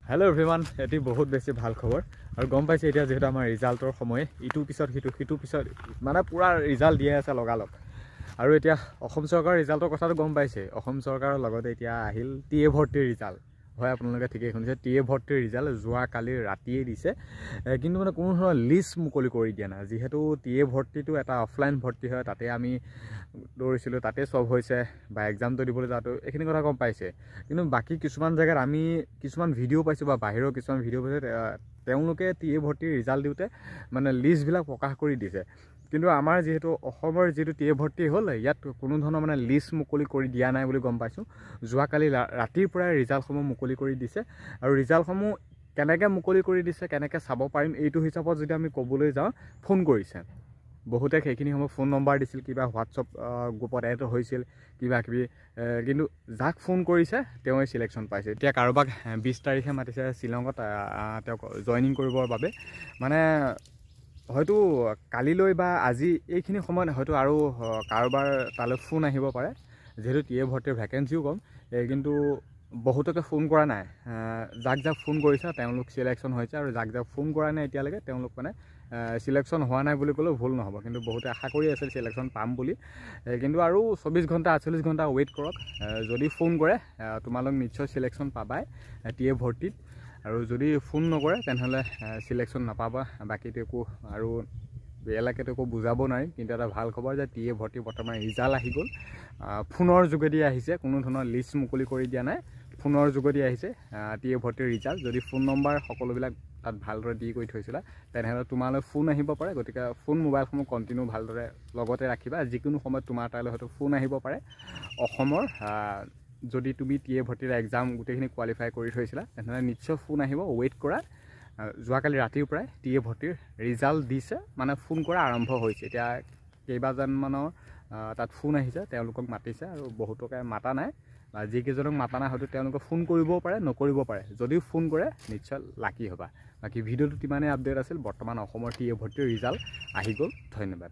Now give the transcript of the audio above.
hello everyone eighty बहुत बेसि ভাল खबर और गम पाइছে এতিয়া যেহেতু আমাৰ ৰিজাল্টৰ সময় ইটো পিছত সিটো পিছত মানে পুৰা ৰিজাল্ট দিয়ে আছে লগালগ আৰু এতিয়া অসম চৰকাৰৰ ৰিজাল্টৰ কথাটো গম পাইছে অসম চৰকাৰৰ লগতে এতিয়া আহিল টিএ ভৰ্তিৰ ৰিজাল্ট হয় আপোনালোকে ঠিকই শুনিছে টিএ ভৰ্তিৰ ৰিজাল্ট যোৱা কালি ৰাতিয়ে দিছে কিন্তু মানে কোনো ধৰণৰ লিষ্ট মুকলি কৰি দিয়া নাই যেহেতু টিএ ভৰ্তিটো এটা অফলাইন ভৰ্তি হয় তাতে আমি দৌৰিছিলো তাতে সব হৈছে বা এক্সামটো দিবলৈ যাওঁতে এইখিনি কথা গম পাইছে কিন্তু বাকি কিছুমান জায়গাত আমি কিছুমান ভিডিও পাইছো বা বাহিৰৰ কিছুমান ভিডিও পাইছে তেওঁলোকে টিএ ভৰ্তিৰ ৰিজাল্ট দিওতে মানে লিষ্ট বিলাক প্ৰকাশ কৰি দিছে কিন্তু আমাৰ যেহেতু অসমৰ যেটো টিএ ভৰ্তি হল ইয়াত কোনো ধৰণৰ মানে লিষ্ট মুকলি কৰি দিয়া নাই বুলি গম পাইছো যোৱা কালি ৰাতিৰ পৰা ৰিজাল্টসমূহ মুকলি কৰি দিছে আৰু ৰিজাল্টসমূহ কেনেকৈ মুকলি কৰি দিছে কেনেকৈ চাব পাৰিম এইটো হিচাপত যদি আমি ক'বলৈ যাওঁ ফোন কৰিছে বহুতে সেইখিনি সময় ফোন নম্বৰ দিছিল কিবা হোৱাটছআপ গ্ৰুপত এড হৈছিল কিবা কিবি কিন্তু যাক ফোন কৰিছে তেওঁই সিলেকশন পাইছে এতিয়া কাৰোবাক 20 তাৰিখে মাতিছে শ্বিলঙত তেওঁ জয়েনিং কৰিবৰ বাবে মানে হয়তো কালিলৈ বা আজি এইখিনি সময়ত হয়তো আৰু কাৰোবাৰ তালৈ ফোন আহিব পাৰে যেহেতু টিএ ভৰ্তিৰ ভ্যাকেন্সিও কম কিন্তু বহুতকে ফোন কৰা নাই যাক যাক ফোন কৰিছে তেওঁলোক সিলেকশন হৈছে আৰু যাক যাক ফোন কৰা নাই এতিয়ালৈকে তেওঁলোক মানে সিলেকশন হোৱা নাই বুলি ক'লে ভুল নহব কিন্তু বহুতে আশা কৰি আছে সিলেকশন পাম বুলি কিন্তু আৰু 24 ঘণ্টা 48 ঘণ্টা ওয়েট কৰক যদি ফোন কৰে তোমালোক নিশ্চয় সিলেকশন পাবাই টিএ ভৰ্তিত আৰু যদি ফোন নকৰে তেনেহলে সিলেকশন নাপাবা বাকিটো একো আৰু বেলেগকে একো বুজাব নাই কিন্তু এটা ভাল খবৰ যে টিএ ভৰ্তি বৰ্তমান ৰিজাল্ট আহি গল ফোনৰ যোগেদি আহিছে কোনো ধৰণৰ লিষ্ট মুকলি কৰি দিয়া নাই ফোনৰ যোগেদি আহিছে টিএ ভৰ্তিৰ ৰিজাল্ট যদি ফোন নম্বৰ সকলোবিলাক তাত ভালদৰে দি কৰি থৈছিলা তেনেহলে তোমালৈ ফোন আহিব পাৰে গতিকে ফোন মোবাইলসমূহ কন্টিনিউ ভালদৰে লগতে ৰাখিবা যিকোনো সময়ত তোমাৰ তালৈ হয়তো ফোন আহিব পাৰে অসমৰ যদি তুমি টিএ ভৰ্তিৰ এক্সাম গোটেইখিনি কোৱালিফাই কৰি থৈছিলা তেনেহলে নিশ্চয় ফোন আহিব ওয়েট কৰা যোৱা কালি ৰাতিৰ পৰাই টিএ ভৰ্তিৰ ৰিজাল্ট দিছে মানে ফোন কৰা আৰম্ভ হৈছে এতিয়া কেইবাজন মানৰ তাত ফোন আহিছে তেওঁলোকক মাতিছে আৰু বহুতকে মাতা নাই যিকেইজনক মাতা নাই হয়তো তেওঁলোকে ফোন কৰিবও পাৰে নকৰিব পাৰে যদি ফোন কৰে নিশ্চয় লাকি হ'বা বাকি ভিডিওটো তিমানে আপডেট আছিল বৰ্তমান অসমৰ টিএ ভৰ্তিৰ ৰিজাল্ট আহি গ'ল ধন্যবাদ